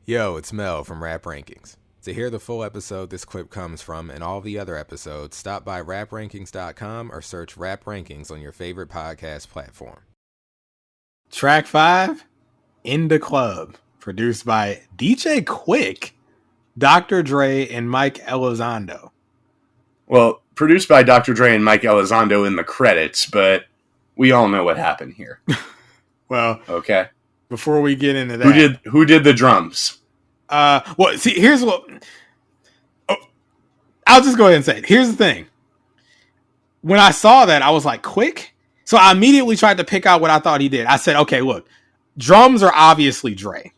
Yo, it's Mel from Rap Rankings. To hear the full episode this clip comes from and all the other episodes, stop by raprankings.com or search Rap Rankings on your favorite podcast platform. Track 5, In the Club, produced by DJ Quick, Dr. Dre, and Mike Elizondo. Well, produced by Dr. Dre and Mike Elizondo in the credits, but we all know what happened here. Well, okay. Before we get into that, who did the drums? Well, see, here's what. Oh, I'll just go ahead and say it. Here's the thing. When I saw that, I was like, Quick? So I immediately tried to pick out what I thought he did. I said, okay, look, drums are obviously Dre.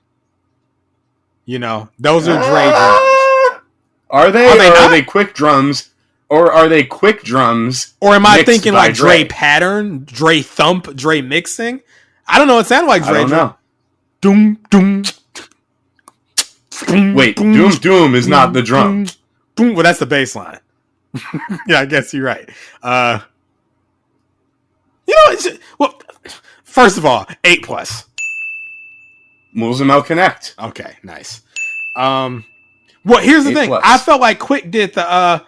You know, those are Dre drums. Are they? Are they Quick drums? Or are they Quick drums? Or am I thinking like Dre pattern, Dre thump, Dre mixing? I don't know. It sounded like Dre. I don't know. Doom, doom. Wait, doom, doom is not the drum. Well, that's the bass line. Yeah, I guess you're right. You know, well, first of all, 8+. Moulz Mel Connect. Okay, nice. Well, here's the thing. I felt like Quick did the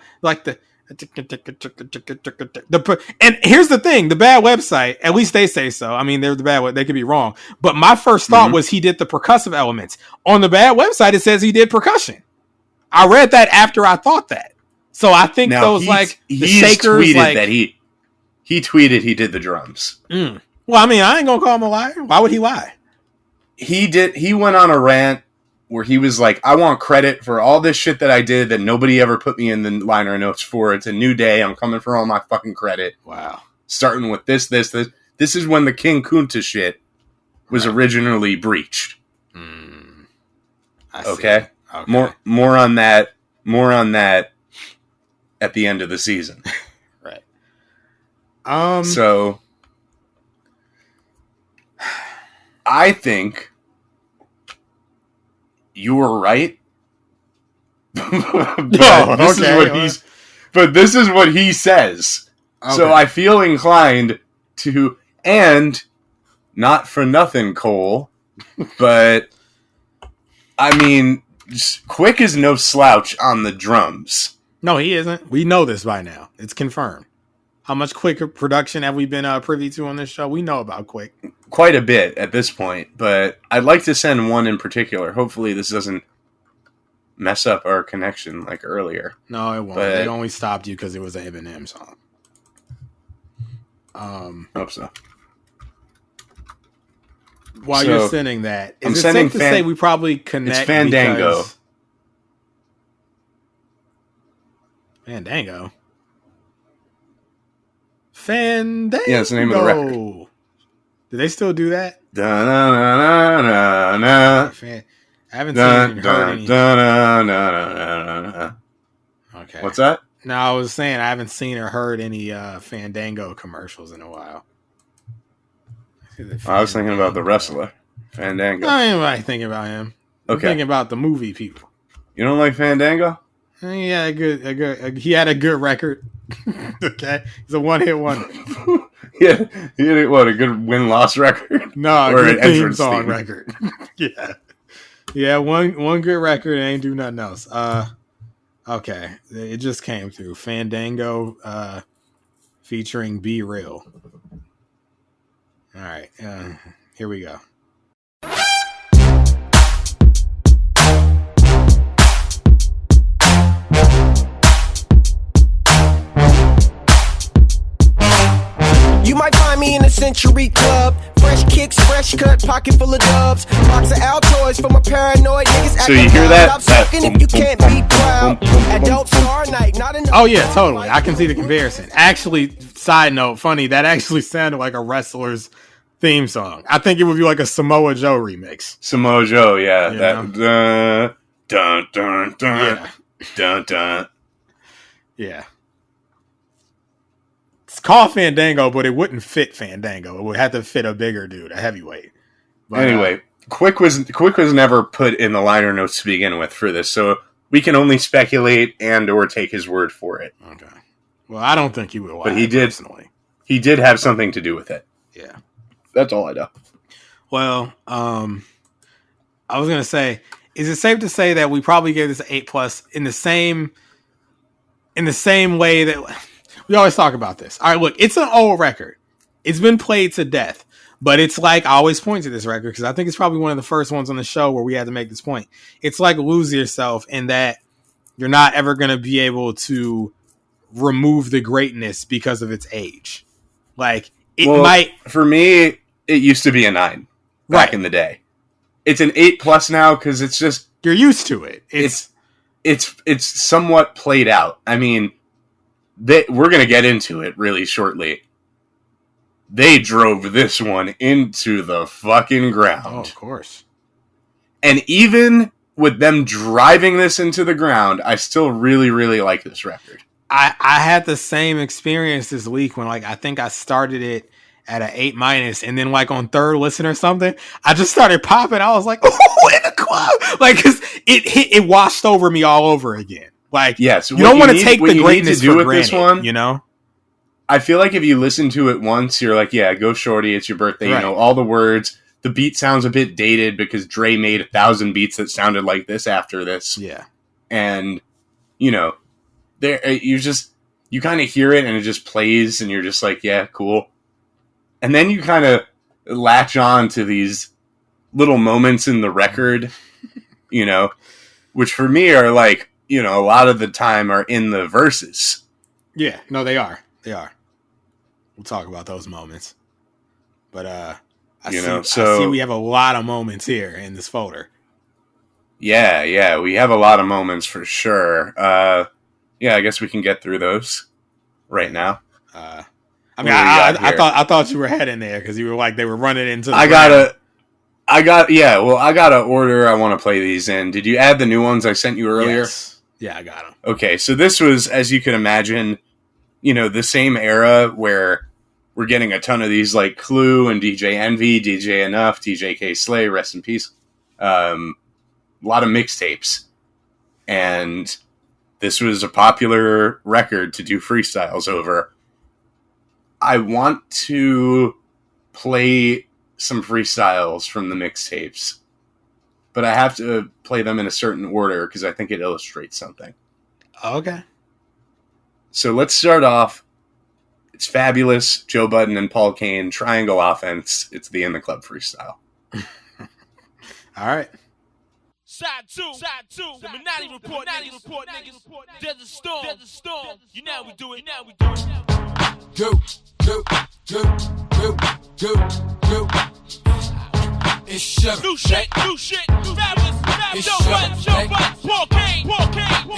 and here's the thing, the bad website, at least they say so. I mean, they're the bad, they could be wrong. But my first thought was he did the percussive elements. On the bad website, it says he did percussion. I read that after I thought that. So I think now, those like the shakers, tweeted like that he tweeted he did the drums. Well, I mean, I ain't gonna call him a liar. Why would he lie? He went on a rant where he was like, I want credit for all this shit that I did that nobody ever put me in the liner notes for. It's a new day. I'm coming for all my fucking credit. Wow. Starting with this. This is when the King Kunta shit was originally breached. Okay? More on that at the end of the season. Right. So I think you were right. This is what he says. Okay. So I feel inclined to, and not for nothing, Cole, but I mean, Quick is no slouch on the drums. No, he isn't. We know this by now. It's confirmed. How much Quick production have we been privy to on this show? We know about Quick. Quite a bit at this point, but I'd like to send one in particular. Hopefully this doesn't mess up our connection like earlier. No, it won't. But it only stopped you because it was an Eminem song. Hope so. While you're sending that, is it safe to say we probably connect? It's Fandango. Fandango? Yeah, it's the name of the record. Do they still do that? I haven't seen or heard any. Okay. What's that? No, I was saying I haven't seen or heard any Fandango commercials in a while. I was thinking about the wrestler, Fandango. I ain't really thinking about him. I'm thinking about the movie people. You don't like Fandango? He had a good record. Okay, he's a one-hit wonder. Yeah, he had what, a good win-loss record? No, or a good theme song record. Yeah, one good record and ain't do nothing else. Okay, it just came through. Fandango featuring Be Real. All right, here we go. You might find me in the Century Club. Fresh kicks, fresh cut, pocket full of dubs. Box of Altoids for my paranoid niggas. So you hear that? If you can't be proud. Adult Star Night, not enough. Oh yeah, totally. I can see the comparison. Actually, side note, funny, that actually sounded like a wrestler's theme song. I think it would be like a Samoa Joe remix. Samoa Joe, yeah. That dun dun dun dun dun. Yeah. It's called Fandango, but it wouldn't fit Fandango. It would have to fit a bigger dude, a heavyweight. But, anyway, Quick was never put in the liner notes to begin with for this, so we can only speculate and or take his word for it. Okay. Well, I don't think he would lie, but he did. Personally. He did have something to do with it. Yeah. That's all I know. Well, I was gonna say is it safe to say that we probably gave this an 8+ in the same way that we always talk about this? All right, look, it's an old record. It's been played to death, but it's like, I always point to this record because I think it's probably one of the first ones on the show where we had to make this point. It's like Lose Yourself in that you're not ever going to be able to remove the greatness because of its age. Like, might. For me, it used to be a 9 back in the day. It's an 8+ now because it's just, you're used to it. It's somewhat played out. I mean, we're going to get into it really shortly. They drove this one into the fucking ground. Oh, of course. And even with them driving this into the ground, I still really, really like this record. I had the same experience this week when, like, I think I started it at an 8-, and then, like, on third listen or something, I just started popping. I was like, "Oh, in the club!" Like, because it washed over me all over again. Like, yes, you don't want to take the greatness for granted, this one, you know? I feel like if you listen to it once, you're like, yeah, go shorty, it's your birthday. Right. You know all the words. The beat sounds a bit dated because Dre made 1,000 beats that sounded like this after this. Yeah. And, you know, you kind of hear it and it just plays and you're just like, yeah, cool. And then you kind of latch on to these little moments in the record, you know, which for me are like, you know, a lot of the time are in the verses. Yeah, no, they are. They are. We'll talk about those moments. But I see we have a lot of moments here in this folder. Yeah, we have a lot of moments for sure. I guess we can get through those right now. I I thought you were heading there because you were like they were running into. I got an order. I want to play these in. Did you add the new ones I sent you earlier? Yes. Yeah, I got them. Okay, so this was, as you can imagine, you know, the same era where we're getting a ton of these like Clue and DJ Envy, DJ Enough, DJ K Slay, rest in peace. A lot of mixtapes, and this was a popular record to do freestyles over. I want to play some freestyles from the mixtapes, but I have to play them in a certain order because I think it illustrates something. Okay. So let's start off. It's Fabulous, Joe Budden and Paul Kane, Triangle Offense. It's the In the Club freestyle. All right. Side two, the Minotti report, niggas. There's a storm, you know we do it, Go. It's Sugar. New shit. Fabulous, Joe Budden, Paul Kane.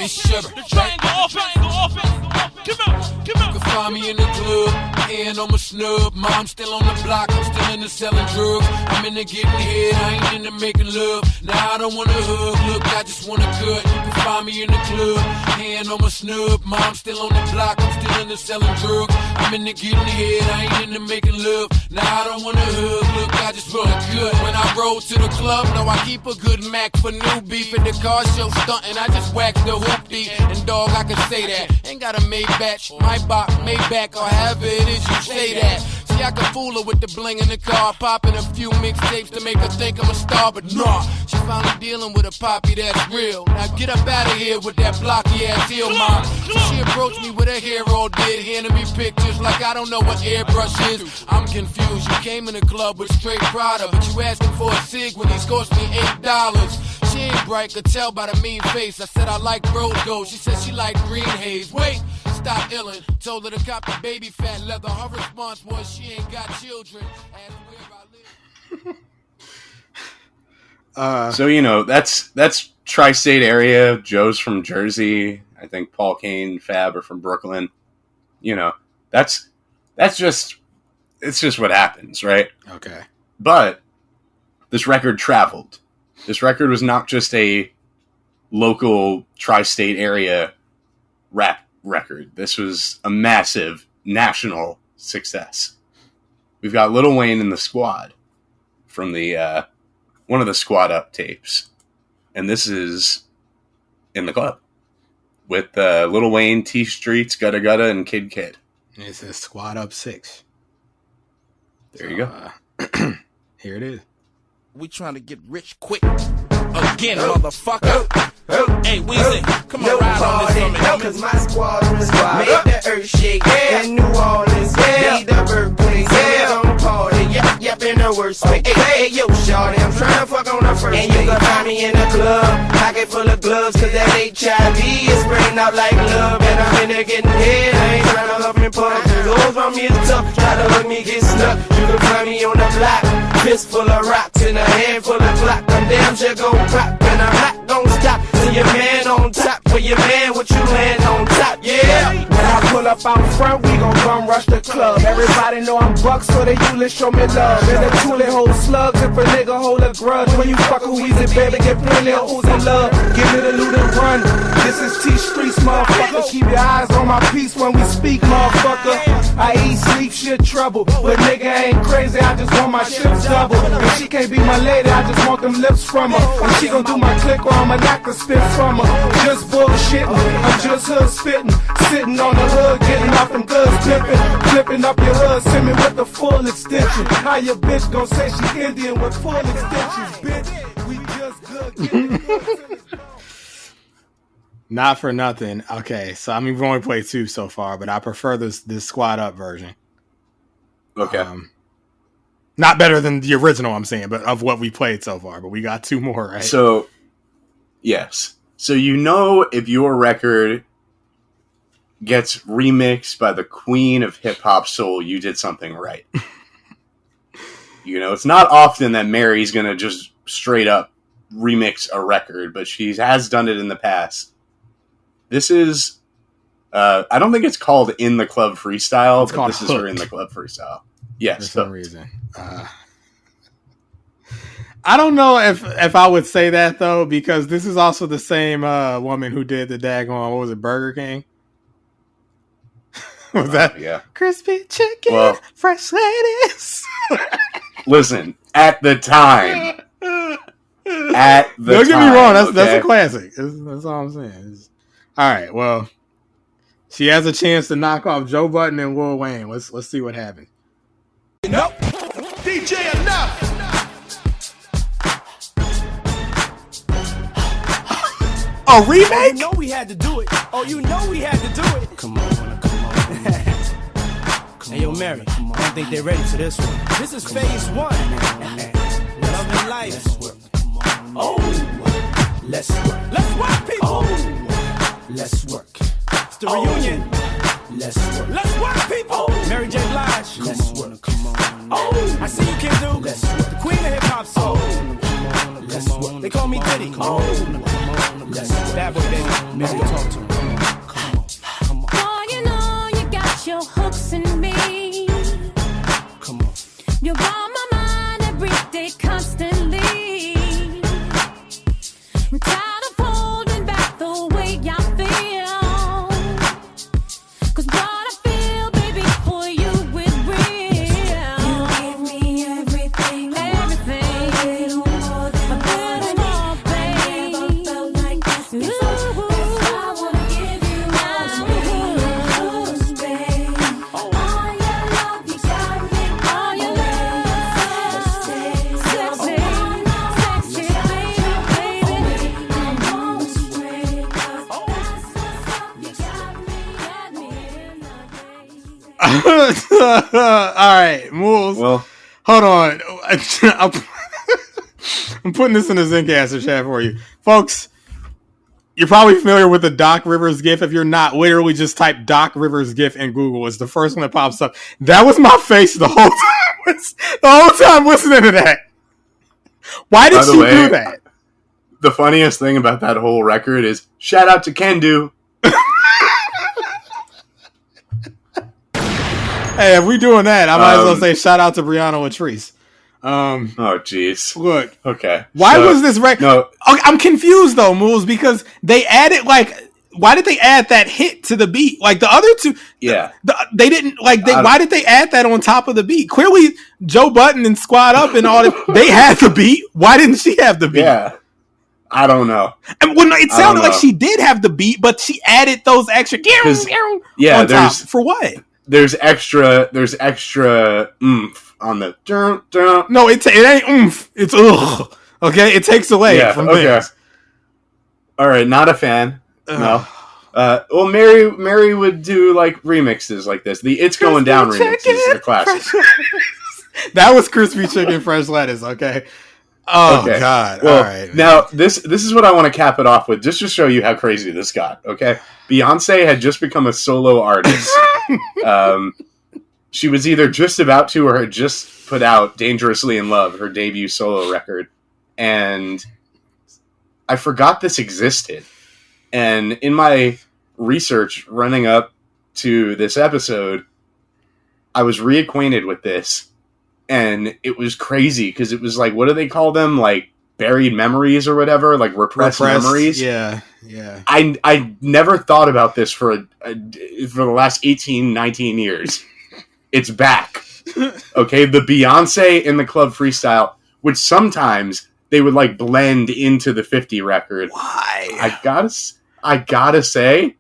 It's Sugar. The Triangle Offense. Come on. You can find me in the club, hand on my snub. Mom still on the block, I'm still in the selling drugs. I'm in the getting head, I ain't in the making love. Now I don't wanna hug, look, I just wanna cut. You can find me in the club, hand on my snub. Mom still on the block, I'm still in the selling drugs. I'm in the getting head, I ain't in the making love. Now I don't wanna hug, look, I just wanna cut. When I roll to the club, no, I keep a good Mac for new beef. In the car show stuntin', I just wax the hoopty. And dog, I can say that, ain't got a Maybach, my bop, Maybach, or however it is you say that. See, I can fool her with the bling in the car, popping a few mixtapes to make her think I'm a star, but nah, she finally dealing with a poppy that's real. Now get up out of here with that blocky ass heel, mom. So she approached me with her hair all did, handing me pictures like I don't know what airbrush is. I'm confused, you came in the club with straight Prada, but you asking for a cig when these cost me $8. She ain't bright, could tell by the mean face. I said I like rose gold, she said she like green haze. Wait, stop illin', told her to cop the baby fat leather. Her response was she ain't got children. Asked where I live. So, you know, that's tri-state area. Joe's from Jersey. I think Paul Kane, Fab are from Brooklyn. You know, it's just what happens, right? Okay. But this record traveled. This record was not just a local tri-state area rap record. This was a massive national success. We've got Lil Wayne in the Squad from the one of the Squad Up tapes, and this is In the Club with Lil Wayne, T Streets, Gutta Gutta, and Kid Kid. It says Squad Up 6. There you go. Here it is. We trying to get rich quick. again, motherfucker. Hey, Weezy, come on, ride on this for me, homie. Cause my squadron made the earth shake, yeah. In New Orleans, yeah. Be the birthplace, yeah. On the party, yep, in the worst way. Hey, yo, shawty, I'm tryna fuck on the first. And you can find me in the club, pocket full of gloves, cause that HIV is spraying out like love. And I'm in there getting head, I ain't tryna huff and puff. Those on me is tough, try to hug me, get snuck. You can find me on the block, fist full of rocks and a handful of Glock. I'm damn sure gon' pop, and I'm not gon' stop. See your man on top, for your man, what you land on top, yeah. When I pull up out front, we gon' come rush the club. Everybody know I'm bucks, so they usually show me love. And the toolie hold slugs, if a nigga hold a grudge. When you fuck a Weezy, baby, get plenty of Uzi love. Give it a loot and run. This is T Streets, motherfucker. Keep your eyes on my piece when we speak, motherfucker. I eat, sleep, shit, trouble. But nigga ain't crazy, I just want my shit double. And she can't be my lady, I just want them lips from her. And she gon' do my click or I'ma knock the spit from her. Just bullshitting, I'm just hood spitting. Sitting on the hood, getting off them goods, flipping up your hood, send me with the full extension. How your bitch gon' say she Indian with full extensions, bitch? We just good. Not for nothing. Okay, so I mean we've only played 2 so far, but I prefer this squad up version. Okay. Not better than the original, I'm saying, but of what we played so far. But we got 2 more, right? So, yes. So you know if your record gets remixed by the queen of hip-hop soul, you did something right. You know, it's not often that Mary's going to just straight up remix a record, but she has done it in the past. This is, I don't think it's called In the Club Freestyle, it's but this Hooked. is her In the Club Freestyle. Yes. For some reason. I don't know if I would say that, though, because this is also the same woman who did the daggone, what was it, Burger King? Was that? Yeah. Crispy chicken, fresh lettuce. Listen, at the time. Don't get me wrong, that's a classic. That's all I'm saying. All right, well, she has a chance to knock off Joe Budden and Lil Wayne. Let's see what happens. Nope. DJ enough. A remake? You know we had to do it. Oh, you know we had to do it. Come on. Hey, yo, Mary, I don't think they're ready for this one. This is phase 1. Love and life. Oh, let's work. Let's work, people. Oh, let's work. It's the reunion. Let's work. Let's work, people. Mary J. Blige. Let's work. Come on. Oh, I see you can do. Let's work. The queen of hip hop soul. Let's work. They call me Diddy. Oh, let's work. Bad boy, baby. Mary, talk to him. Come on. Oh, you know you got your hooks in me. Come on. You're on my mind every day, constantly. I'm tired of holding back the way I feel. 'Cause what I feel, baby, for you is real. You give me everything, everything. A little more, babe. I never felt like this before. That's why I wanna give you all babe. All your love, you got me. All your love, sexy, baby. All right, Moulz. Well, Hold on. I'm putting this in the Zencaster chat for you. Folks, you're probably familiar with the Doc Rivers GIF. If you're not, literally just type Doc Rivers GIF in Google. It's the first one that pops up. That was my face the whole time. The whole time listening to that. Why did she do that? The funniest thing about that whole record is shout out to Kendu. Hey, if we doing that, I might as well say shout out to Brianna Latrice. Oh, jeez. Look. Okay. Why was this record? No. Okay, I'm confused though, Moulz, because they added why did they add that hit to the beat? Like the other two, Yeah. They didn't why did they add that on top of the beat? Clearly, Joe Budden and Squad Up and all that, they had the beat. Why didn't she have the beat? Yeah. I don't know. And it sounded like she did have the beat, but she added those extra on top. For what? There's extra oomph on the dun, dun. No, it ain't oomph. It's ugh. Okay, it takes away from things. All right, not a fan. No. Well, Mary would do like remixes like this. The "It's Going Down" remixes are classic. That was crispy chicken, fresh lettuce. Okay. Oh Okay. God! Well, all right. Man. Now this is what I want to cap it off with, just to show you how crazy this got. Okay, Beyonce had just become a solo artist. She was either just about to or had just put out "Dangerously in Love," her debut solo record, and I forgot this existed. And in my research running up to this episode, I was reacquainted with this. And it was crazy because it was like, what do they call them? Like buried memories or whatever, like repressed memories. Yeah. I never thought about this for the last 18, 19 years. It's back. Okay, the Beyonce in the Club freestyle, which sometimes they would like blend into the 50 record. Why? I gotta say,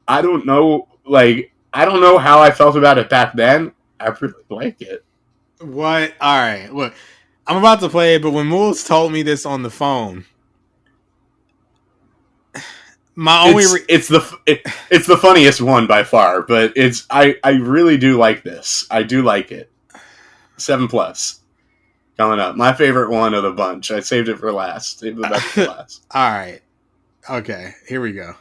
I don't know how I felt about it back then. I really like it. What? All right. Look, I'm about to play it, but when Moulz told me this on the phone, it's the funniest one by far. But I really do like this. I do like it. 7+ coming up. My favorite one of the bunch. I saved it for last. Saved the best for last. All right. Okay. Here we go.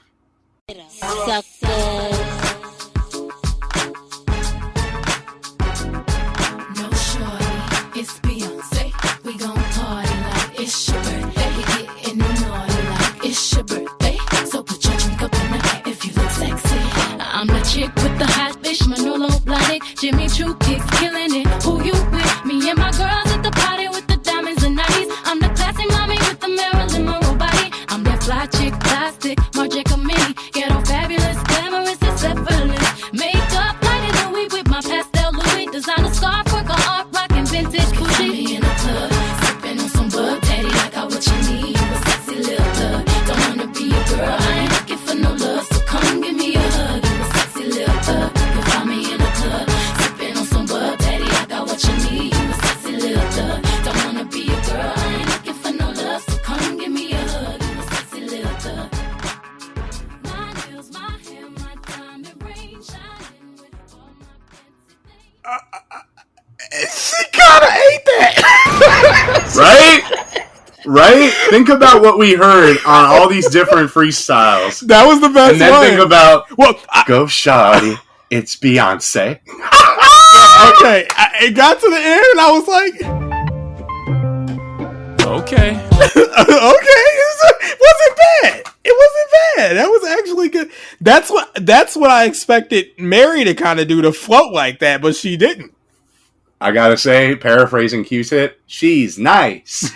It's Beyonce. We gon' party like it's your birthday. We getting naughty like it's your birthday. So put your drink up in the hat if you look sexy. I'm the chick with the hot fish, Manolo Blahnik, Jimmy Choo kicks, killing it. Who you with? Me and my girls at the party with the diamonds and 90s. I'm the classy mommy with the Marilyn Monroe body. I'm that fly chick, plastic, Marjeka Mini. Get all fabulous, glamorous, and effortless. Makeup lighter than we with my pastel Louis. Designer scarf, work on art, rockin' vintage Gucci. Me in the club, sippin' on some bug. Daddy, I got what you need. You a sexy little thug. Don't wanna be a girl, I ain't looking for no love. So come give me a hug. You a sexy little thug. You find me in the club, sippin' on some bug. Daddy, I got what you need. You a sexy little thug. Don't wanna be a girl, I ain't looking for no love. So come give me a hug. You a sexy little thug. My nails, my hair, my diamond ring, shining with all my fancy things. She kind of ate that. Right? Think about what we heard on all these different freestyles. That was the best And then one. think about, Well, go shawty, it's Beyonce. okay. It got to the end, and I was like, Okay. okay, it wasn't bad. It wasn't bad. That was actually good. That's what I expected Mary to kind of do, to float like that, but she didn't. I gotta say, paraphrasing Q-Tip, she's nice.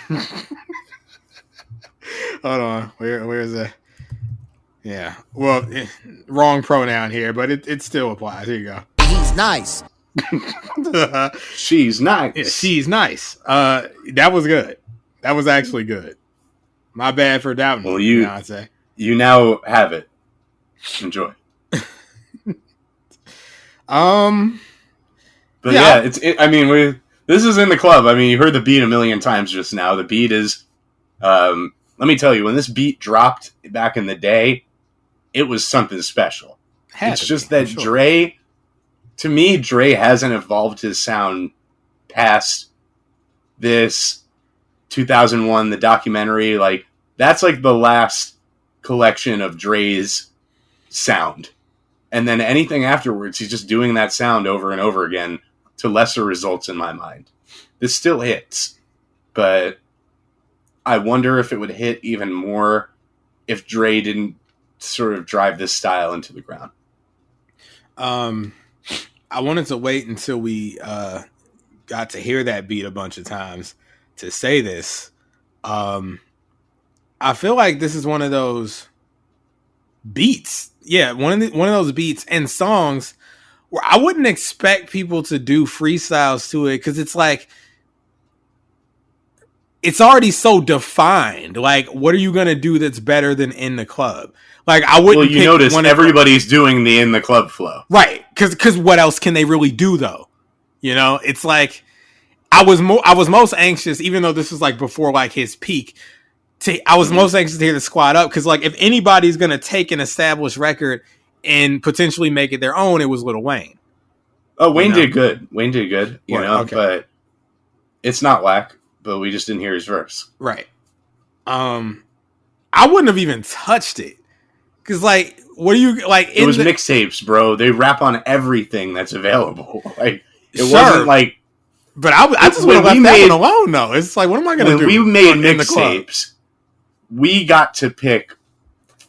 Hold on. Where's the? Yeah. Well, wrong pronoun here, but it still applies. Here you go. He's nice. She's nice. Yeah, she's nice. That was good. That was actually good. My bad for doubting. Well, I'd say. You now have it. Enjoy. But yeah, this is in the club. I mean, you heard the beat a million times just now. The beat is, let me tell you, when this beat dropped back in the day, it was something special. It's just that Dre, to me, Dre hasn't evolved his sound past this 2001, the documentary. Like, that's like the last collection of Dre's sound. And then anything afterwards, he's just doing that sound over and over again to lesser results in my mind. This still hits, but I wonder if it would hit even more if Dre didn't sort of drive this style into the ground. I wanted to wait until we got to hear that beat a bunch of times to say this. I feel like this is one of those beats. Yeah, one of those beats and songs where I wouldn't expect people to do freestyles to it, because it's like, it's already so defined. Like, what are you gonna do that's better than In the Club? Like, I wouldn't. Well, you notice everybody's doing the In the Club flow, right? Because what else can they really do, though? You know, it's like, I was most anxious, even though this was like before like his peak. I was most anxious to hear the Squad Up because like if anybody's gonna take an established record and potentially make it their own, it was Lil Wayne. Oh, Wayne did good. Wayne did good, but it's not whack. But we just didn't hear his verse. Right. I wouldn't have even touched it because like, what do you like? It was mixtapes, bro. They rap on everything that's available. Like it wasn't like. But I just would have left that one alone, though. It's like, what am I going to do? When we made mixtapes, we got to pick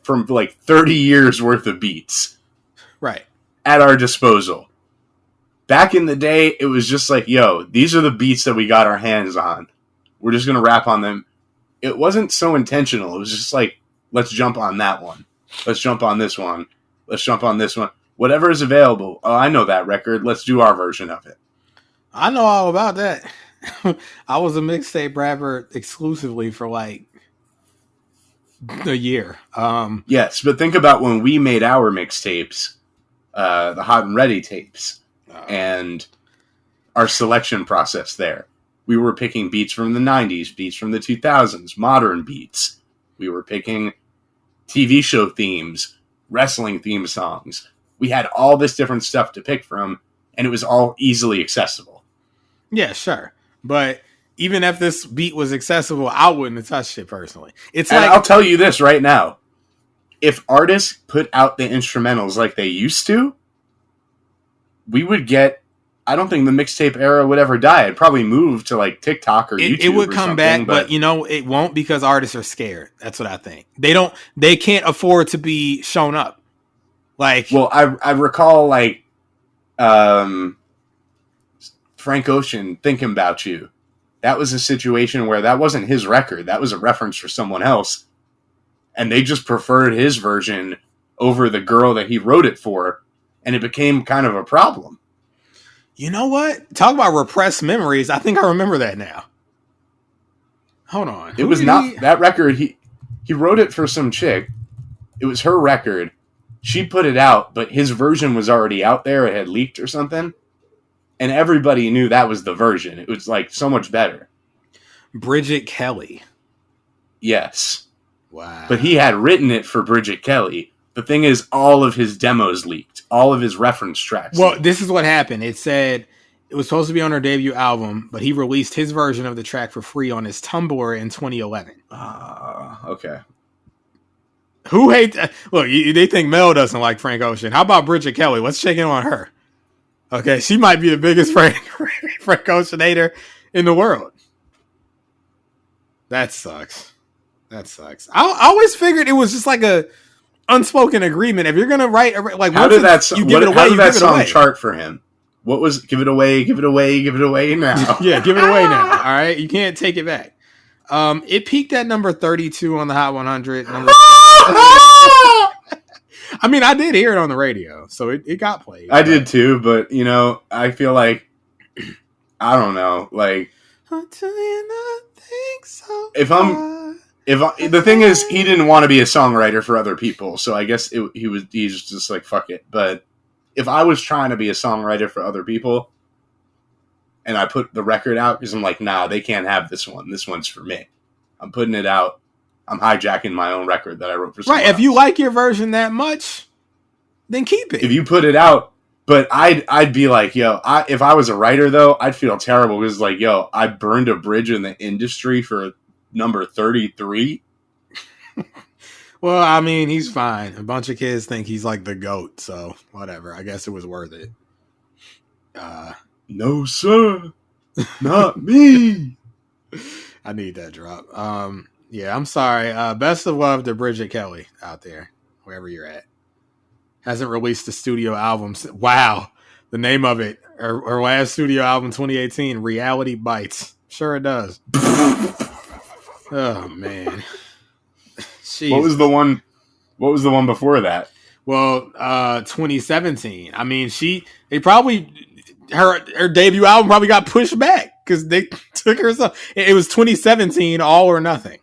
from like 30 years worth of beats. Right. At our disposal. Back in the day, it was just like, yo, these are the beats that we got our hands on. We're just going to rap on them. It wasn't so intentional. It was just like, let's jump on that one. Let's jump on this one. Let's jump on this one. Whatever is available. Oh, I know that record. Let's do our version of it. I know all about that. I was a mixtape rapper exclusively for like a year. Yes, but think about when we made our mixtapes, the Hot and Ready tapes, and our selection process there. We were picking beats from the 90s, beats from the 2000s, modern beats. We were picking TV show themes, wrestling theme songs. We had all this different stuff to pick from, and it was all easily accessible. Yeah, sure. But even if this beat was accessible, I wouldn't have touched it personally. It's and like I'll tell you this right now. If artists put out the instrumentals like they used to, we would get, I don't think the mixtape era would ever die. It'd probably move to like TikTok or YouTube. It would come back, but you know, it won't because artists are scared. That's what I think. They can't afford to be shown up. Like, well, I recall like, Frank Ocean, Thinking About You. That was a situation where that wasn't his record. That was a reference for someone else. And they just preferred his version over the girl that he wrote it for. And it became kind of a problem. You know what? Talk about repressed memories. I think I remember that now. Hold on. It was not that record. He wrote it for some chick. It was her record. She put it out, but his version was already out there. It had leaked or something. And everybody knew that was the version. It was like so much better. Bridget Kelly. Yes. Wow. But he had written it for Bridget Kelly. The thing is, all of his demos leaked. All of his reference tracks. Well, leaked. this is what happened. It said it was supposed to be on her debut album, but he released his version of the track for free on his Tumblr in 2011. Okay. Who hates... Look, they think Mel doesn't like Frank Ocean. How about Bridget Kelly? Let's check in on her. Okay, she might be the biggest Frank Ocean hater in the world. That sucks. I always figured it was just like a unspoken agreement. If you're gonna write, like, how did that song chart for him? What was give it away now? Yeah, give it away now. All right, you can't take it back. It peaked at number 32 on the Hot 100. I mean, I did hear it on the radio, so it got played. I did too, but you know, I feel like I don't know, like until you not think so. The thing is, he didn't want to be a songwriter for other people, so I guess he's just like fuck it. But if I was trying to be a songwriter for other people, and I put the record out because I'm like, nah, they can't have this one. This one's for me. I'm putting it out. I'm hijacking my own record that I wrote for someone else. If you like your version that much, then keep it. If you put it out, but I'd be like, yo, if I was a writer though, I'd feel terrible because like, yo, I burned a bridge in the industry for number 33. Well, I mean, he's fine. A bunch of kids think he's like the GOAT, so whatever. I guess it was worth it. No, sir. Not me. I need that drop. Yeah, I'm sorry. Best of love to Bridget Kelly out there, wherever you're at. Hasn't released a studio album. Wow. The name of it. Her last studio album, 2018, Reality Bites. Sure it does. Oh, man. Jeez. What was the one before that? Well, 2017. I mean, her debut album probably got pushed back because they took her. It was 2017, All or Nothing.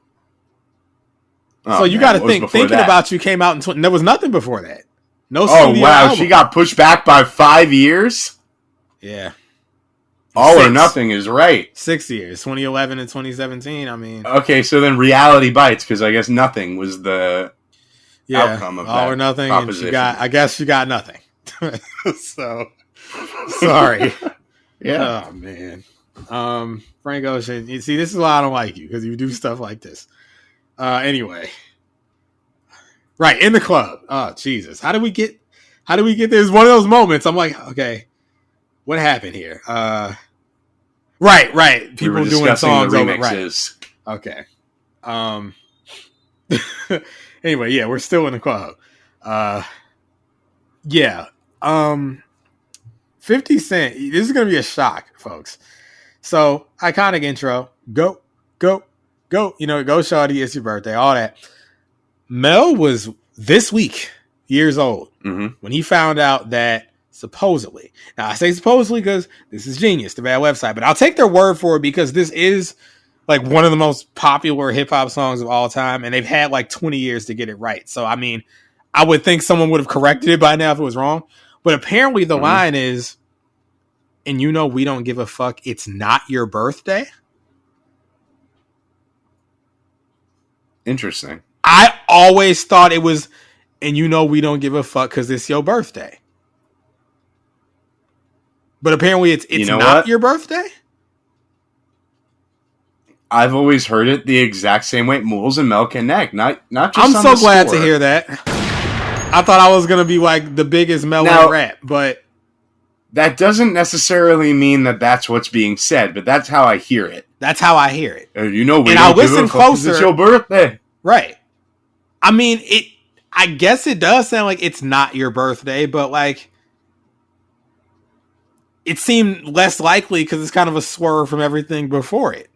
Oh, so you got to think. Thinking About You came out in there was nothing before that. No. Oh wow, album. She got pushed back by 5 years. Yeah. All or Six. Nothing is right. 6 years, 2011 and 2017. I mean, Okay, so then Reality Bites, because I guess nothing was the outcome of all that or nothing. proposition. And I guess you got nothing. So sorry. Yeah. Oh man. Frank Ocean. You see, this is why I don't like you, because you do stuff like this. Anyway. Right, in the club. Oh, Jesus. How do we get there? It's one of those moments. I'm like, okay, what happened here? Right. We People were doing discussing songs the over. remixes. Right. Okay. Anyway, yeah, we're still in the club. Yeah. 50 Cent. This is gonna be a shock, folks. So, iconic intro. Go. You know, go shawty, it's your birthday, all that. Mel was this week years old when he found out that supposedly, now I say supposedly because this is Genius, the bad website, but I'll take their word for it because this is like one of the most popular hip hop songs of all time, and they've had like 20 years to get it right. So, I mean, I would think someone would have corrected it by now if it was wrong. But apparently the line is, and you know we don't give a fuck, it's not your birthday. Interesting. I always thought it was, and you know we don't give a fuck because it's your birthday. But apparently it's You know not what? your birthday? I've always heard it the exact same way. Moulz Mel connect, not just. I'm on so the glad score. to hear that. I thought I was going to be like the biggest Mel Now- rap, but That doesn't necessarily mean that that's what's being said, but that's how I hear it. that's how I hear it. You know, we And don't I'll give listen a fuck 'cause closer. It's your birthday. Right. I mean, I guess it does sound like it's not your birthday, but like it seemed less likely because it's kind of a swerve from everything before it.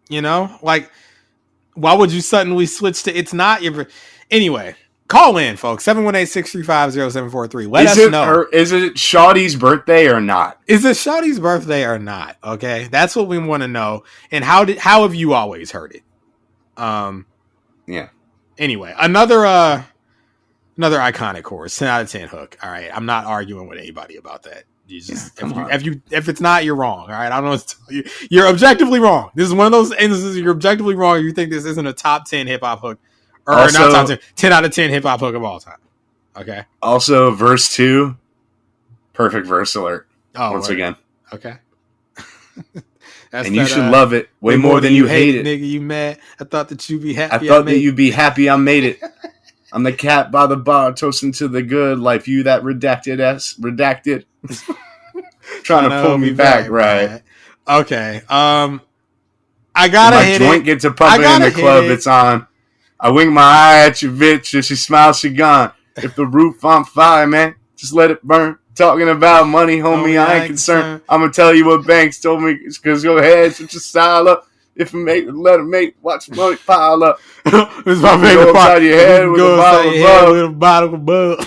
You know, like why would you suddenly switch to it's not your? Anyway, call in, folks. 718-635-0743. Let us know. Is it Shawty's birthday or not? Is it Shawty's birthday or not? Okay, that's what we want to know. And how have you always heard it? Yeah. Anyway, another iconic chorus, 10 out of 10 hook. All right, I'm not arguing with anybody about that. You just if it's not, you're wrong. All right, I don't know what to tell you. You're objectively wrong. This is one of those instances you're objectively wrong. You think this isn't a top 10 hip hop hook, or Also- not top 10, 10 out of 10 hip hop hook of all time. Okay. Also, verse 2, perfect verse alert. Oh, Once word. again. Okay. That's And you that, should love it way more than you hate it. nigga. You mad? I thought that you'd be happy. I thought that made you'd be happy I made it. I'm the cat by the bar, toasting to the good life. You that redacted. Trying to pull me back, right? man. Okay. I When gotta my hit joint it. gets a pumping in the hit club, it. it's on. I wink my eye at your bitch. If she smiles, she gone. If the roof on fire, man, just let it burn. Talking about money, homie, I ain't concerned. I'm gonna tell you what Banks told me. It's cause your head's such a style up. If you make, let it make. Watch money pile up. This is my Go favorite part. upside your head with Go a upside bottle your of head bug. with a bottle of bug.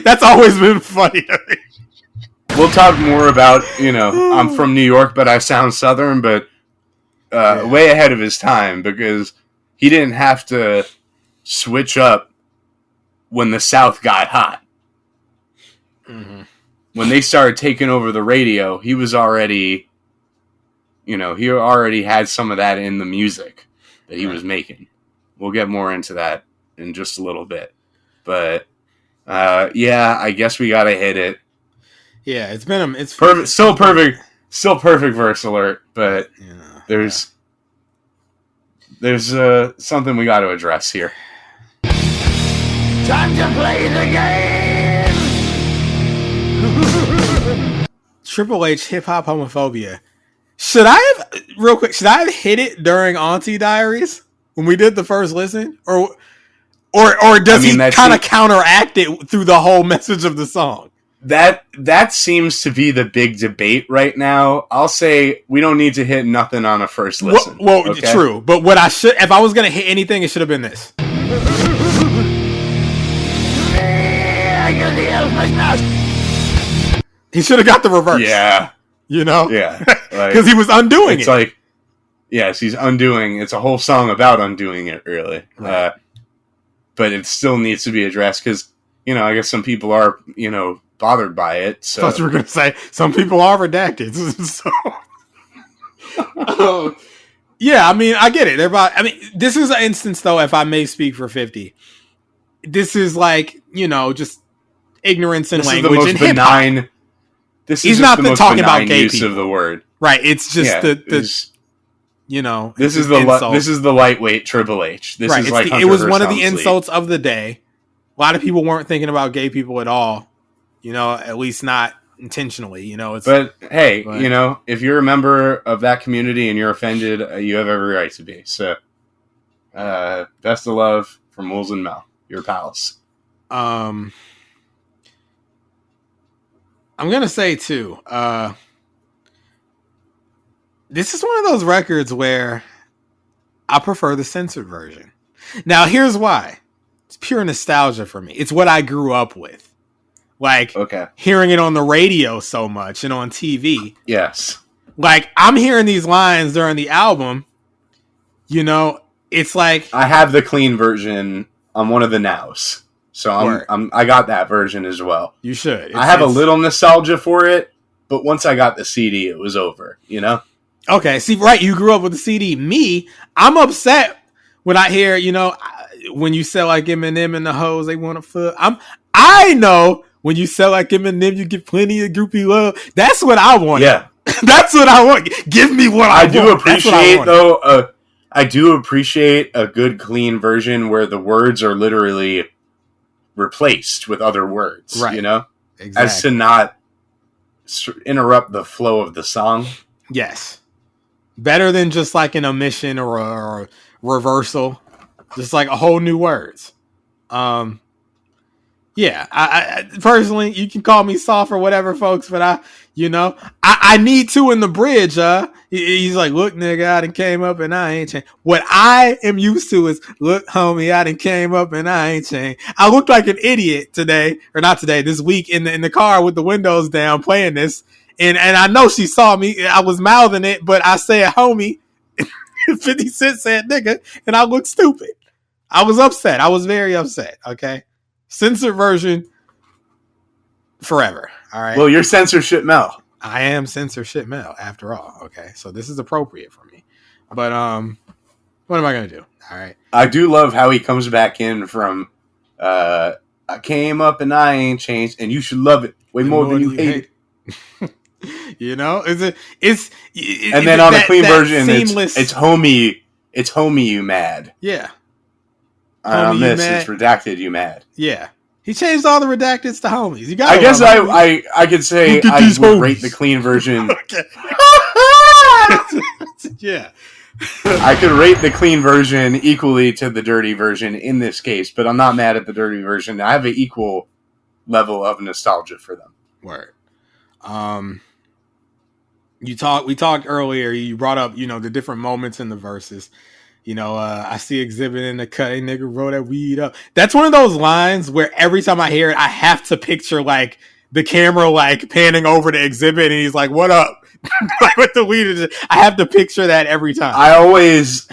That's always been funny. We'll talk more about, I'm from New York, but I sound Southern, but way ahead of his time because he didn't have to switch up when the South got hot. Mm-hmm. When they started taking over the radio, he was already, he already had some of that in the music that he was making. We'll get more into that in just a little bit. But, I guess we got to hit it. Yeah, it's been it's Perfect, still perfect verse alert, but there's something we got to address here. Time to play the game. Triple H hip hop homophobia. Should I have hit it during Auntie Diaries when we did the first listen, or does he kind of counteract it through the whole message of the song? That seems to be the big debate right now. I'll say we don't need to hit nothing on a first listen. Well, okay? true. But if I was gonna hit anything, it should have been this. He should have got the reverse. Yeah. Yeah. Because he was undoing it's it. like, yes, he's undoing. It's a whole song about undoing it, really. Right. But it still needs to be addressed because, I guess some people are, bothered by it. So I thought you were going to say some people are redacted. So, yeah, I mean, I get it. This is an instance, though, if I may speak for 50. This is like, just ignorance in language. Is the most benign. This is he's not the most talking about benign gay use people of the word. Right. It's just This is the lightweight Triple H. This is like it was one of the insults of the day. A lot of people weren't thinking about gay people at all. At least not intentionally. But if you're a member of that community and you're offended, you have every right to be. So, best of love from Moulz and Mel, your pals. I'm gonna say too. This is one of those records where I prefer the censored version. Now, here's why. It's pure nostalgia for me. It's what I grew up with. Like, hearing it on the radio so much and on TV. Yes. Like, I'm hearing these lines during the album. It's like... I have the clean version on one of the nows. So I got that version as well. You should. I have a little nostalgia for it, but once I got the CD, it was over, Okay, see, right, you grew up with the CD. Me, I'm upset when I hear, when you sell like Eminem and the hoes, they want to fuck. I know when you sell like Eminem, you get plenty of groupie love. That's what I want. Yeah. That's what I want. Give me what I want. I do appreciate a good, clean version where the words are literally replaced with other words, right? Exactly. As to not interrupt the flow of the song. Yes. Better than just like an omission or a reversal. Just like a whole new words. Yeah, I personally, you can call me soft or whatever, folks, but I need to in the bridge. He's like, look, nigga, I done came up and I ain't changed. What I am used to is, look, homie, I done came up and I ain't changed. I looked like an idiot this week in the car with the windows down playing this. And I know she saw me. I was mouthing it, but I said, homie, 50 Cent said nigga, and I looked stupid. I was upset. I was very upset. Okay. Censored version forever. All right. Well, you're censorship Mel. I am censorship Mel after all. Okay. So this is appropriate for me. But what am I gonna do? All right. I do love how he comes back in from I came up and I ain't changed, and you should love it way more than you hate it. It's and then on the clean version, it's homie, you mad. Yeah. On this, it's redacted, you mad. Yeah. He changed all the redacteds to homies. You got. I guess I could say I would rate the clean version. Yeah. I could rate the clean version equally to the dirty version in this case, but I'm not mad at the dirty version. I have an equal level of nostalgia for them. Word. We talked earlier, you brought up, the different moments in the verses. I see Exhibit in the cut, hey, nigga, roll that weed up. That's one of those lines where every time I hear it, I have to picture like the camera like panning over to Exhibit and he's like, what up? Like with the weed. I have to picture that every time. I always,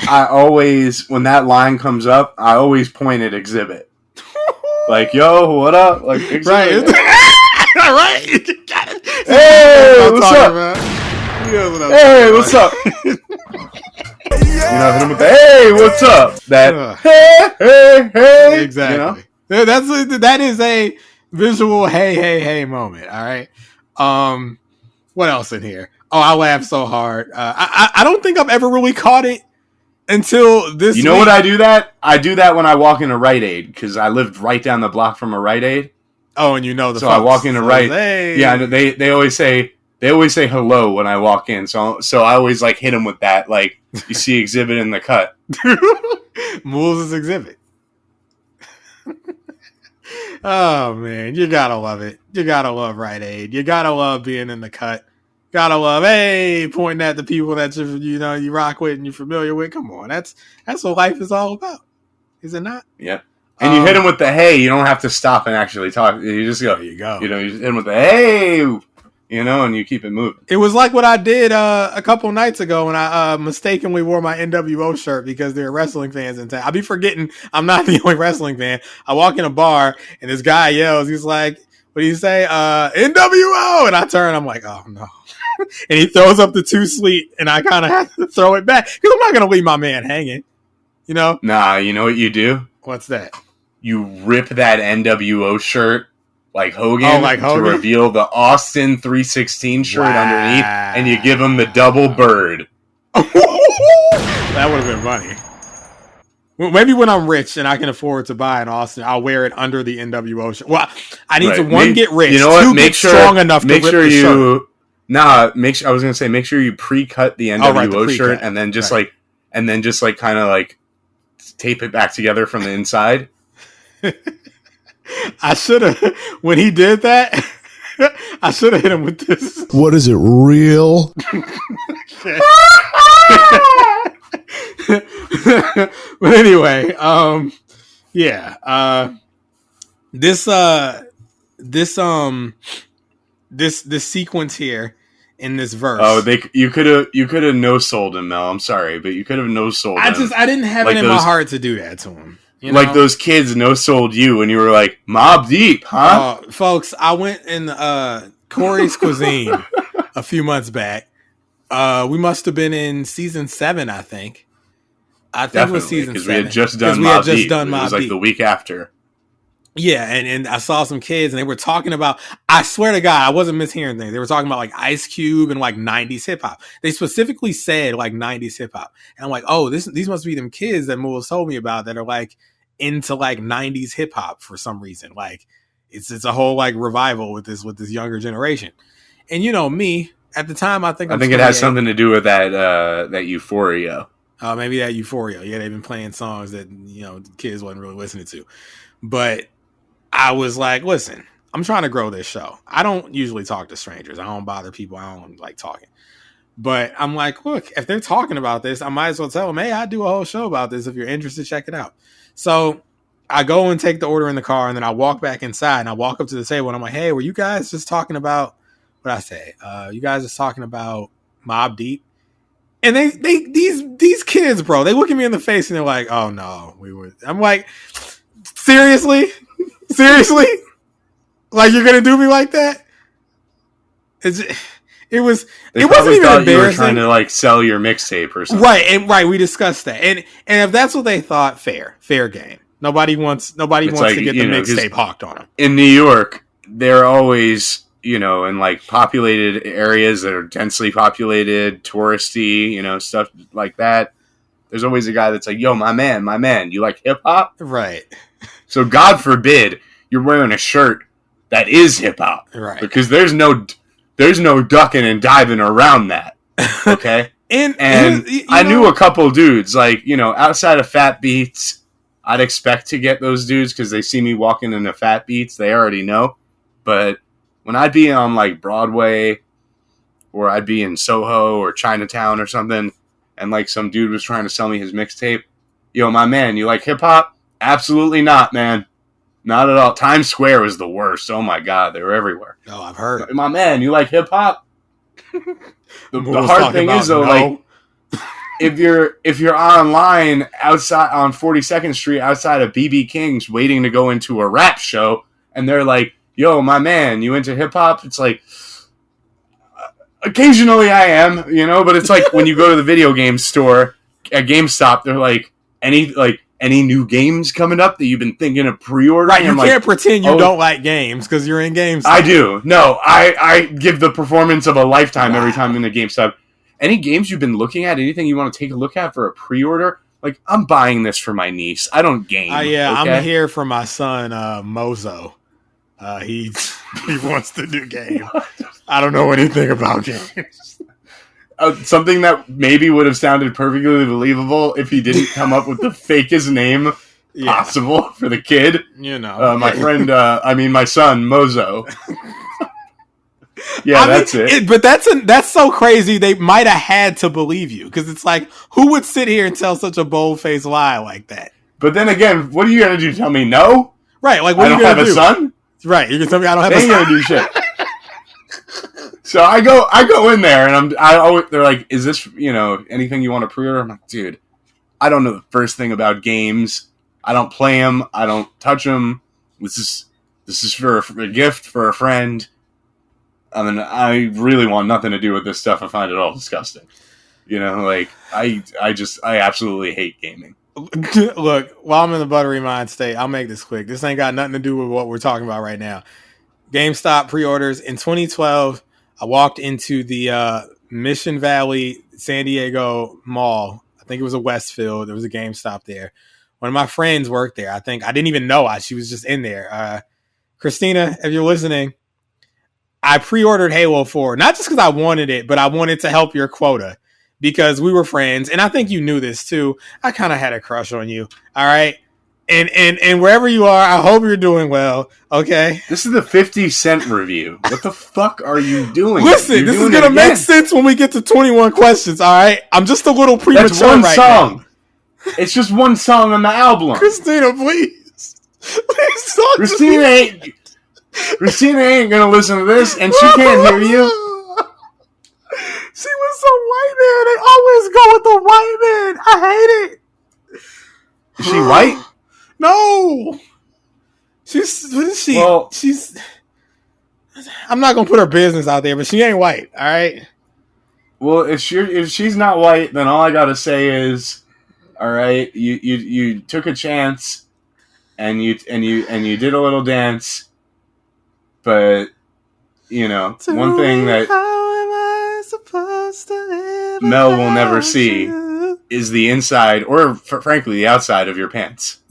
when that line comes up, I always point at Exhibit. Like, yo, what up? Like, Exhibit. Right. All right. Hey, what's up? Hey, what's up? Hit him with the hey, what's up? That hey. Exactly. That is a visual hey moment. All right. What else in here? Oh, I laughed so hard. I don't think I've ever really caught it until this. You know what I do that? I do that when I walk in a Rite Aid because I lived right down the block from a Rite Aid. Oh, and so folks. I walk in a Rite. Hey. Yeah, they always say hello when I walk in. So I always like hit them with that. Like you see Exhibit in the cut. Moulz' Exhibit. Oh man, you gotta love it. You gotta love Rite Aid. You gotta love being in the cut. Gotta love pointing at the people that you rock with and you're familiar with. Come on, that's what life is all about, is it not? Yeah. And you hit them with the hey. You don't have to stop and actually talk. You just go. There you go. You just hit them with the hey. And you keep it moving. It was like what I did a couple nights ago when I mistakenly wore my NWO shirt because there are wrestling fans in town. I be forgetting I'm not the only wrestling fan. I walk in a bar and this guy yells, he's like, what do you say? NWO. And I turn, I'm like, oh no. And he throws up the 2 sleep, and I kind of have to throw it back because I'm not going to leave my man hanging. You know? Nah, you know what you do? What's that? You rip that NWO shirt like Hogan, Hogan? to reveal the Austin 316 shirt underneath, and you give him the double bird. That would have been funny. Well, maybe when I'm rich and I can afford to buy an Austin, I'll wear it under the NWO shirt. Well, I need to get rich. You know what? 2, get strong enough to rip the shirt. I was gonna say, make sure you pre-cut the NWO shirt and then just kind of like tape it back together from the inside. I should have, when he did that, I should have hit him with this. What is it, real? But anyway, this sequence here in this verse. Oh, you could have no-sold him, Mel. I'm sorry, but you could have no-sold him. I didn't have it in my heart to do that to him. You know? Like those kids no-sold you when you were like, Mob Deep, huh? Folks, I went in Corey's Cuisine a few months back. We must have been in season 7, I think. It was season 7. Because we had just done Mob Deep. It was like the week after. Yeah, and I saw some kids and they were talking about, I swear to God, I wasn't mishearing things. They were talking about like Ice Cube and like 90s hip hop. They specifically said like 90s hip hop. And I'm like, oh, these must be them kids that Moulz told me about that are like into like 90s hip hop for some reason. Like it's a whole like revival with this younger generation. And you know me, at the time I think it has something to do with that Euphoria. Maybe that Euphoria. Yeah, they've been playing songs that, you know, the kids wasn't really listening to. But I was like, listen, I'm trying to grow this show. I don't usually talk to strangers. I don't bother people. I don't like talking. But I'm like, look, if they're talking about this, I might as well tell them, hey, I do a whole show about this. If you're interested, check it out. So I go and take the order in the car, and then I walk back inside, and I walk up to the table, and I'm like, hey, were you guys just talking about, what I say? You guys just talking about Mobb Deep? And these kids, bro, they look at me in the face, and they're like, oh, no, we were. I'm like, seriously? Seriously? Like you're gonna do me like that? It wasn't even embarrassing. You were trying to like sell your mixtape or something, right? We discussed that, and if that's what they thought, fair game. Nobody wants to get the mixtape hawked on them. In New York, they're always, you know, in like populated areas that are densely populated, touristy, you know, stuff like that. There's always a guy that's like, yo, my man, you like hip hop? Right. So God forbid you're wearing a shirt that is hip hop, right? Because there's no ducking and diving around that. Okay, and I knew a couple dudes, like, you know, outside of Fat Beats. I'd expect to get those dudes because they see me walking into Fat Beats. They already know. But when I'd be on like Broadway, or I'd be in Soho or Chinatown or something, and like some dude was trying to sell me his mixtape, yo, my man, you like hip hop? Absolutely not, man. Not at all. Times Square was the worst. Oh my God, they were everywhere. Oh, I've heard. My man, you like hip hop? The hard thing is though, like, if you're online outside on 42nd Street outside of BB King's waiting to go into a rap show, and they're like, yo, my man, you into hip hop? It's like, occasionally I am, you know, but it's like when you go to the video game store at GameStop, they're like, any new games coming up that you've been thinking of pre-ordering? Right, you can't pretend you don't like games because you're in GameStop. I do. No, I give the performance of a lifetime every time I'm in the GameStop. Any games you've been looking at? Anything you want to take a look at for a pre-order? Like, I'm buying this for my niece. I don't game. Yeah, okay? I'm here for my son, Mozo. He wants the new game. I don't know anything about games. Something that maybe would have sounded perfectly believable if he didn't come up with the fakest name possible for the kid. You know, my son, Mozo. That's it. But that's so crazy. They might have had to believe you because it's like, who would sit here and tell such a bold-faced lie like that? But then again, what are you gonna do? Tell me no? Right? Like, what I are you don't gonna have do? A son? Right? You're gonna tell me I don't have a son? Ain't gonna do shit. So I go in there and they're like, is this, you know, anything you want to pre-order? I'm like, dude, I don't know the first thing about games. I don't play them. I don't touch them. This is This is for a gift for a friend. I mean, I really want nothing to do with this stuff. I find it all disgusting. You know, like, I absolutely hate gaming. Look, while I'm in the buttery mind state, I'll make this quick. This ain't got nothing to do with what we're talking about right now. GameStop pre-orders. In 2012, I walked into the Mission Valley San Diego Mall. I think it was a Westfield. There was a GameStop there. One of my friends worked there. I didn't even know she was just in there. Christina, if you're listening, I pre-ordered Halo 4, not just because I wanted it, but I wanted to help your quota because we were friends. And I think you knew this too. I kind of had a crush on you. All right. And wherever you are, I hope you're doing well. Okay. This is the 50 Cent review. What the fuck are you doing? Listen, this is going to make sense when we get to 21 questions. All right. I'm just a little premature. That's one right song. Now. It's just one song on the album. Christina, please. Please don't. Christina ain't gonna listen to this, and she can't hear you. She was a white man. They always go with the white man. I hate it. Is she white? No. What is she? Well, she's. I'm not gonna put her business out there, but she ain't white. All right. Well, if she's not white, then all I gotta say is, all right, you took a chance, and you did a little dance. But, you know, one thing that Mel will never see is the inside, or frankly, the outside of your pants.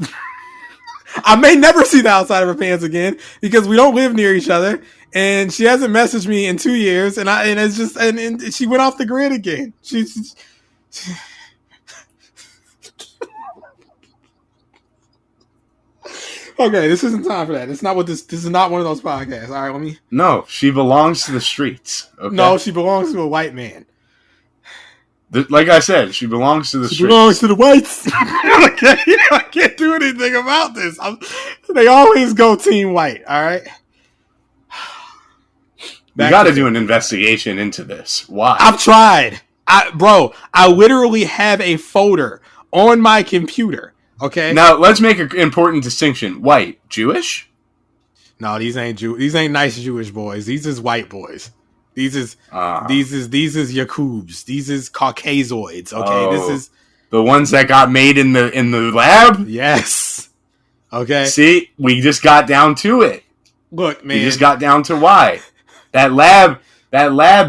I may never see the outside of her pants again because we don't live near each other, and she hasn't messaged me in 2 years, and it's just and she went off the grid again. She's. Okay, this isn't time for that. It's not what this is not one of those podcasts. All right, let me. No, she belongs to the streets. Okay? No, she belongs to a white man. Like I said, she belongs to the streets. She belongs to the whites. I can't do anything about this. They always go team white. All right. You got to do an investigation into this. Why? I've tried. I literally have a folder on my computer. Okay. Now let's make an important distinction. White, Jewish? No, these ain't These ain't nice Jewish boys. These is white boys. These is Yakubs. These is Caucasoids. Okay, this is the ones that got made in the lab. Yes. Okay. See, we just got down to it. Look, man. We just got down to why that lab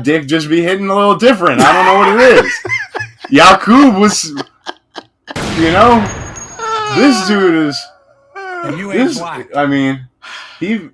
dick just be hitting a little different. I don't know what it is. Yakub was, you know. This dude is. And you ain't black. I mean, he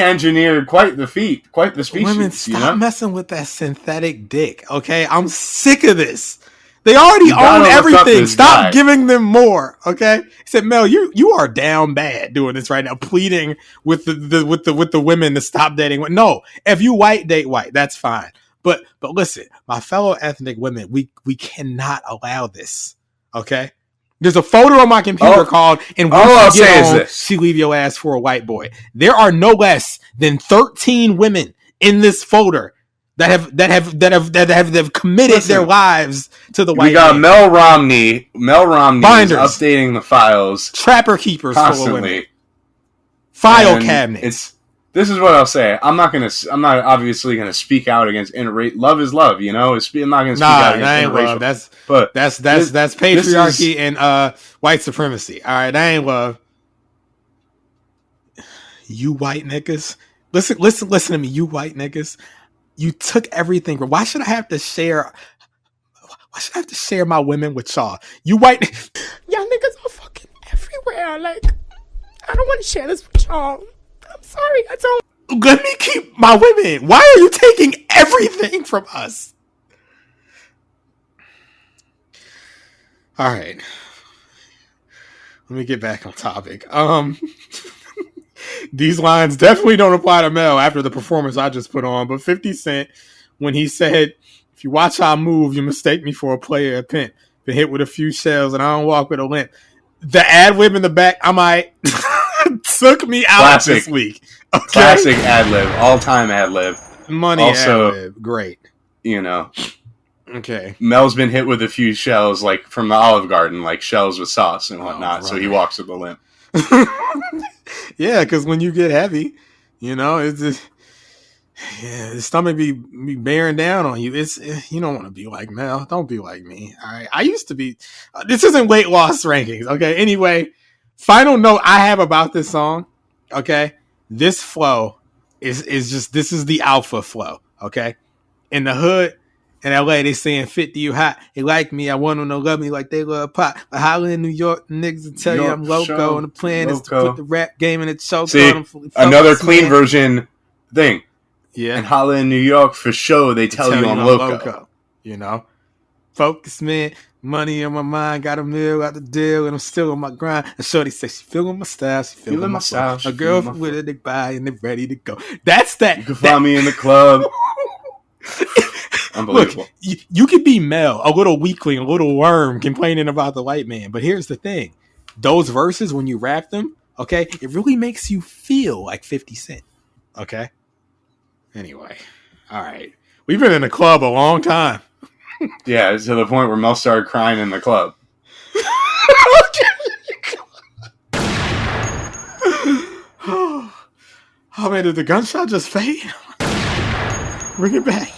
engineered quite the feat, quite the species. Women, stop messing with that synthetic dick. Okay, I'm sick of this. They already own everything. Stop giving them more. Okay, he said, Mel, you are down bad doing this right now, pleading with the women to stop dating. No, if you white, date white. That's fine. But listen, my fellow ethnic women, we cannot allow this. Okay. There's a photo on my computer called "And when you get home, she leave your ass for a white boy." There are no less than 13 women in this folder that have committed their lives to the white. We got man. Mel Romney. Mel Romney is updating the files. Trapper keepers constantly. Full of women. File cabinets. This is what I'll say. I'm not obviously gonna speak out against interracial. Love is love, you know. I'm not gonna speak out against interracial. That's patriarchy and white supremacy. All right, that ain't love. You white niggas, listen to me. You white niggas, you took everything. Why should I have to share? Why should I have to share my women with y'all? You white, y'all niggas are fucking everywhere. Like, I don't want to share this with y'all. I'm sorry, I don't. Let me keep my women. Why are you taking everything from us? All right. Let me get back on topic. These lines definitely don't apply to Mel after the performance I just put on, but 50 Cent, when he said, "If you watch how I move, you mistake me for a player or pimp. Been hit with a few shells and I don't walk with a limp." The ad lib in the back, I might took me out this week. Okay? Classic ad lib, all time ad lib. Money also, ad lib, great. You know, okay. Mel's been hit with a few shells, like from the Olive Garden, like shells with sauce and whatnot. So he walks with a limp. Yeah, because when you get heavy, it's just, the stomach be bearing down on you. You don't want to be like Mel. Don't be like me. All right. I used to be. This isn't weight loss rankings. Okay. Anyway, final note I have about this song. Okay, this flow is just, this is the alpha flow. Okay, in the hood in LA, they saying 50 you hot. They like me. I want them to love me like they love pop. But holla in New York, the niggas will tell you I'm loco, and the plan is to put the rap game in a choke. See, another clean version thing. Yeah, and holla in New York for sure. They tell you I'm loco. Focus, man. Money on my mind, got a meal out the deal, and I'm still on my grind. And Shorty says she feeling my style, she feeling my style. A girl from with it, they buy and they ready to go. That's that. You can find me in the club. Unbelievable. Look, you could be Mel, a little weakling, a little worm, complaining about the white man. But here's the thing: those verses, when you rap them, okay, it really makes you feel like 50 Cent. Okay. Anyway, all right, we've been in the club a long time. Yeah, to the point where Mel started crying in the club. Oh man, did the gunshot just fade? Bring it back.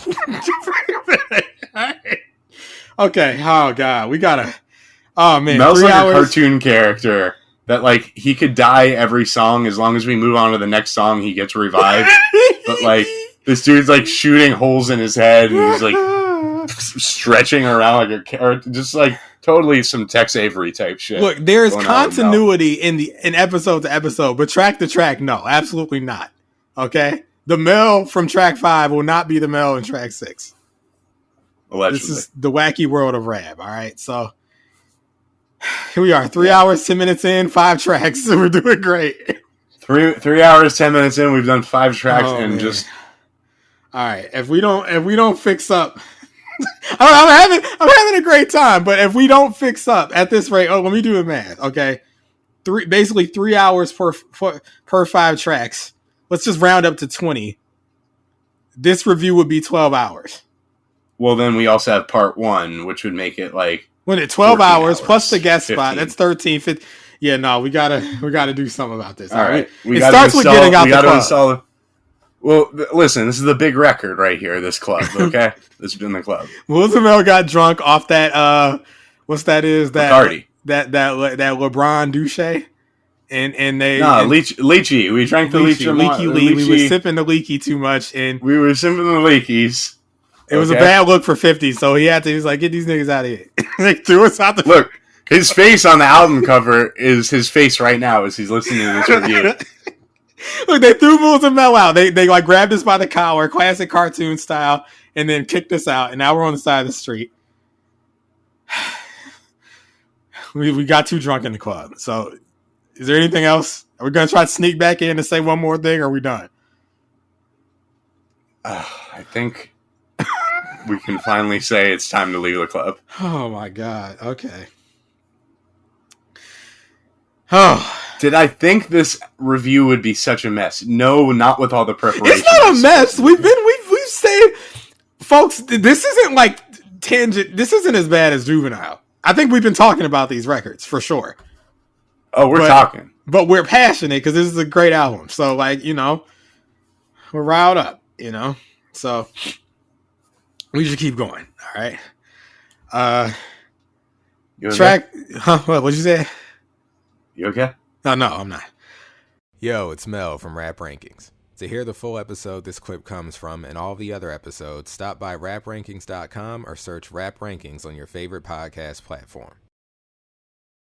Right. Okay. Oh god, we gotta. Oh man, Mel's like a cartoon character that like he could die every song as long as we move on to the next song. He gets revived, but like this dude's like shooting holes in his head and he's like stretching around like a carrot, just like totally some Tex Avery type shit. Look, there's continuity in episode to episode, but track to track, no, absolutely not. Okay, the Mel from track 5 will not be the Mel in track 6. Allegedly. This is the wacky world of rap. All right, so here we are, 3 hours, 10 minutes in, 5 tracks. We're doing great. 3 hours, 10 minutes in, we've done 5 tracks and just. All right, if we don't fix up. I'm having a great time, but if we don't fix up at this rate, let me do the math. Okay, basically 3 hours per 5 tracks. Let's just round up to 20. This review would be 12 hours. Well, then we also have part 1, which would make it like 12 hours plus the guest 15. Spot. That's 13. 15. Yeah, no, we gotta do something about this. All right, it starts with getting out the club. Well, listen, this is the big record right here, this club, okay? This has been the club. Moulz Mel got drunk off that, what's that is? Bacardi. That LeBron Douche. And they... No, Leachy. We drank the Leachy. We were sipping the Leaky too much. And we were sipping the Leakies. It was a bad look for 50, so he was like, get these niggas out of here. They threw us out the... Look, his face on the album cover is his face right now as he's listening to this review. Look, they threw Moulz Mel out. They like grabbed us by the collar, classic cartoon style, and then kicked us out. And now we're on the side of the street. We got too drunk in the club. So, is there anything else? Are we gonna try to sneak back in and say one more thing, or are we done? I think we can finally say it's time to leave the club. Oh my god. Okay. Oh. Did I think this review would be such a mess? No, not with all the preparation. It's not a mess. We've saved, folks. This isn't like tangent. This isn't as bad as Juvenile. I think we've been talking about these records for sure. Oh, we're talking, but we're passionate because this is a great album. So, like, we're riled up. So we should keep going. All right. Track. Huh? What'd you say? You okay? No, I'm not. Yo, it's Mel from Rap Rankings. To hear the full episode this clip comes from and all the other episodes, stop by raprankings.com or search Rap Rankings on your favorite podcast platform.